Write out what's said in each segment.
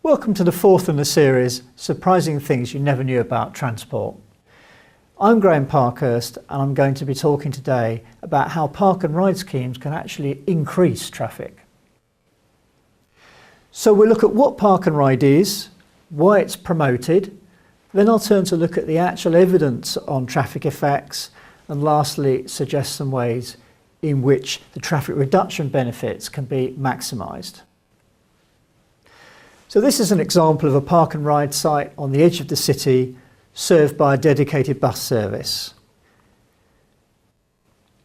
Welcome to the fourth in the series, Surprising Things You Never Knew About Transport. I'm Graham Parkhurst and I'm going to be talking today about how park and ride schemes can actually increase traffic. So we'll look at what park and ride is, why it's promoted, then I'll turn to look at the actual evidence on traffic effects, and lastly suggest some ways in which the traffic reduction benefits can be maximised. So this is an example of a park and ride site on the edge of the city served by a dedicated bus service.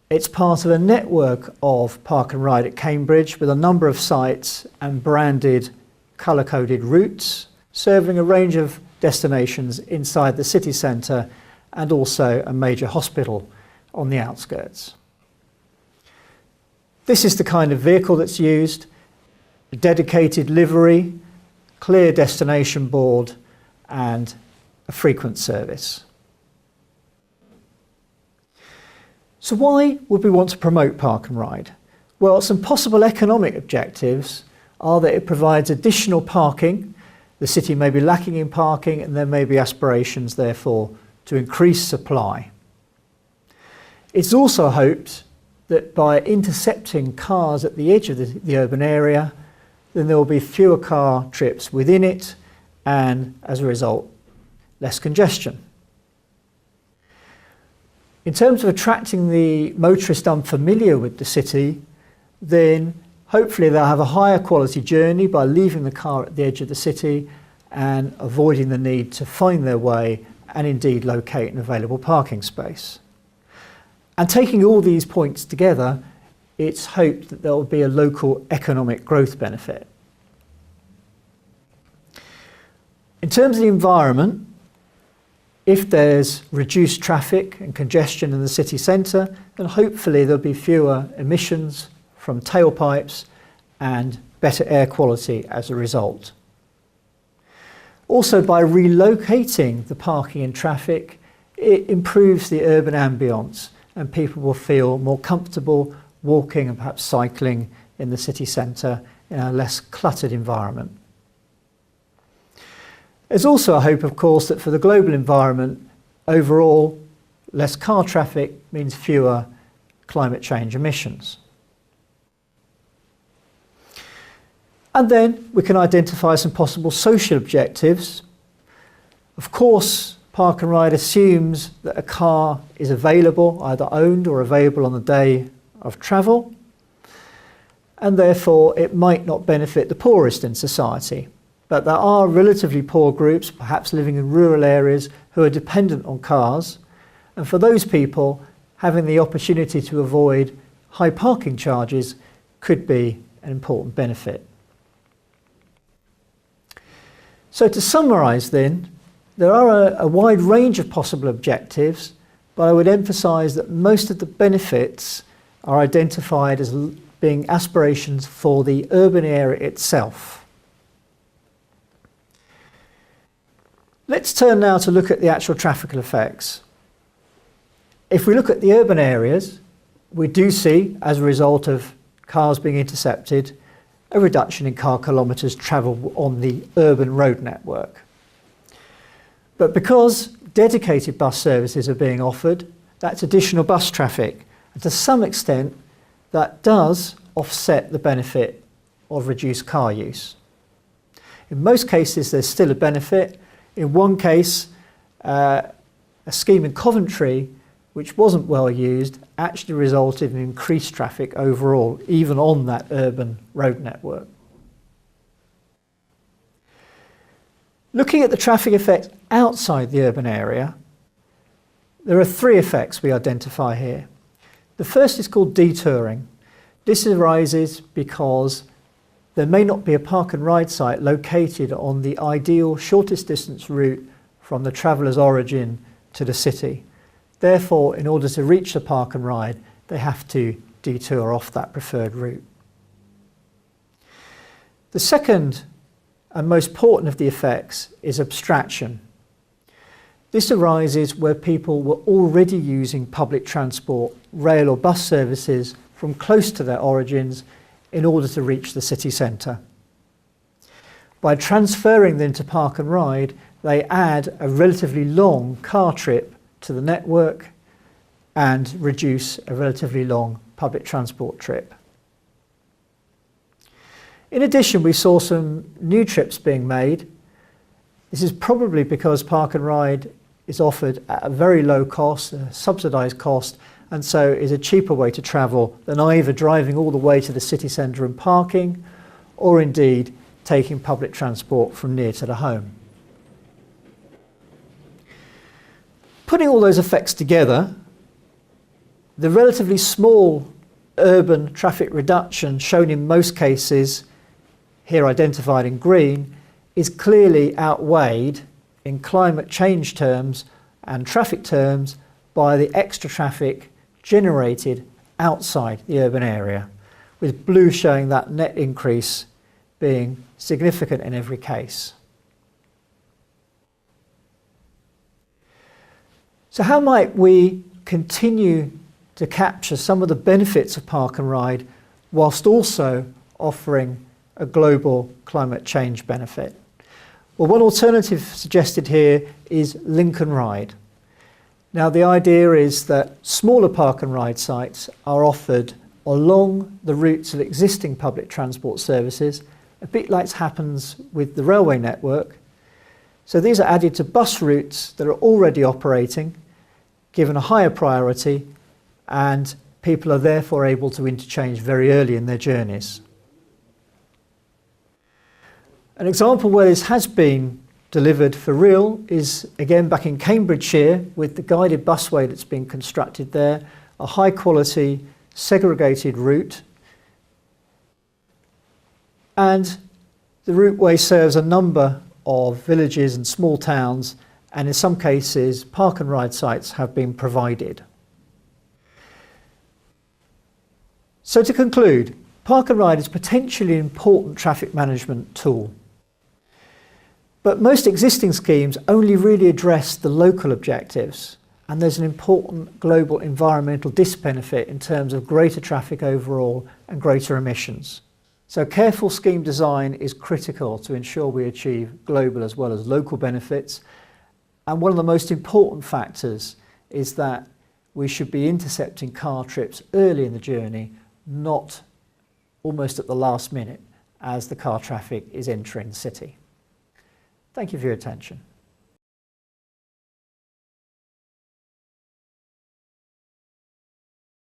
It's part of a network of park and ride at Cambridge with a number of sites and branded colour-coded routes serving a range of destinations inside the city centre and also a major hospital on the outskirts. This is the kind of vehicle that's used, a dedicated livery, clear destination board and a frequent service. So why would we want to promote park and ride? Well, some possible economic objectives are that it provides additional parking. The city may be lacking in parking and there may be aspirations therefore to increase supply. It's also hoped that by intercepting cars at the edge of the urban area, then there will be fewer car trips within it and, as a result, less congestion. In terms of attracting the motorist unfamiliar with the city, then hopefully they'll have a higher quality journey by leaving the car at the edge of the city and avoiding the need to find their way and indeed locate an available parking space. And taking all these points together, it's hoped that there will be a local economic growth benefit. In terms of the environment, if there's reduced traffic and congestion in the city centre, then hopefully there'll be fewer emissions from tailpipes and better air quality as a result. Also, by relocating the parking and traffic, it improves the urban ambience and people will feel more comfortable walking and perhaps cycling in the city centre in a less cluttered environment. There's also a hope, of course, that for the global environment, overall, less car traffic means fewer climate change emissions. And then we can identify some possible social objectives. Of course, park and ride assumes that a car is available, either owned or available on the day of travel, and therefore it might not benefit the poorest in society. But there are relatively poor groups, perhaps living in rural areas, who are dependent on cars, and for those people, having the opportunity to avoid high parking charges could be an important benefit. So to summarise then, there are a wide range of possible objectives, but I would emphasise that most of the benefits are identified as being aspirations for the urban area itself. Let's turn now to look at the actual traffic effects. If we look at the urban areas, we do see, as a result of cars being intercepted, a reduction in car kilometres travelled on the urban road network. But because dedicated bus services are being offered, that's additional bus traffic. And to some extent, that does offset the benefit of reduced car use. In most cases, there's still a benefit. In one case, a scheme in Coventry, which wasn't well used, actually resulted in increased traffic overall, even on that urban road network. Looking at the traffic effects outside the urban area, there are three effects we identify here. The first is called detouring. This arises because there may not be a park and ride site located on the ideal shortest distance route from the traveller's origin to the city. Therefore, in order to reach the park and ride, they have to detour off that preferred route. The second and most important of the effects is abstraction. This arises where people were already using public transport, rail or bus services from close to their origins in order to reach the city centre. By transferring them to park and ride, they add a relatively long car trip to the network and reduce a relatively long public transport trip. In addition, we saw some new trips being made. This is probably because park and ride is offered at a very low cost, a subsidised cost, and so is a cheaper way to travel than either driving all the way to the city centre and parking, or indeed taking public transport from near to the home. Putting all those effects together, the relatively small urban traffic reduction shown in most cases, here identified in green, is clearly outweighed in climate change terms and traffic terms by the extra traffic generated outside the urban area, with blue showing that net increase being significant in every case. So how might we continue to capture some of the benefits of park and ride whilst also offering a global climate change benefit? Well, one alternative suggested here is link and ride. Now, the idea is that smaller park and ride sites are offered along the routes of existing public transport services, a bit like happens with the railway network. So these are added to bus routes that are already operating, given a higher priority, and people are therefore able to interchange very early in their journeys. An example where this has been delivered for real is again back in Cambridgeshire with the guided busway that's been constructed there, a high quality segregated route, and the routeway serves a number of villages and small towns, and in some cases park and ride sites have been provided. So to conclude, park and ride is potentially an important traffic management tool. But most existing schemes only really address the local objectives, and there's an important global environmental disbenefit in terms of greater traffic overall and greater emissions. So careful scheme design is critical to ensure we achieve global as well as local benefits. And one of the most important factors is that we should be intercepting car trips early in the journey, not almost at the last minute as the car traffic is entering the city. Thank you for your attention.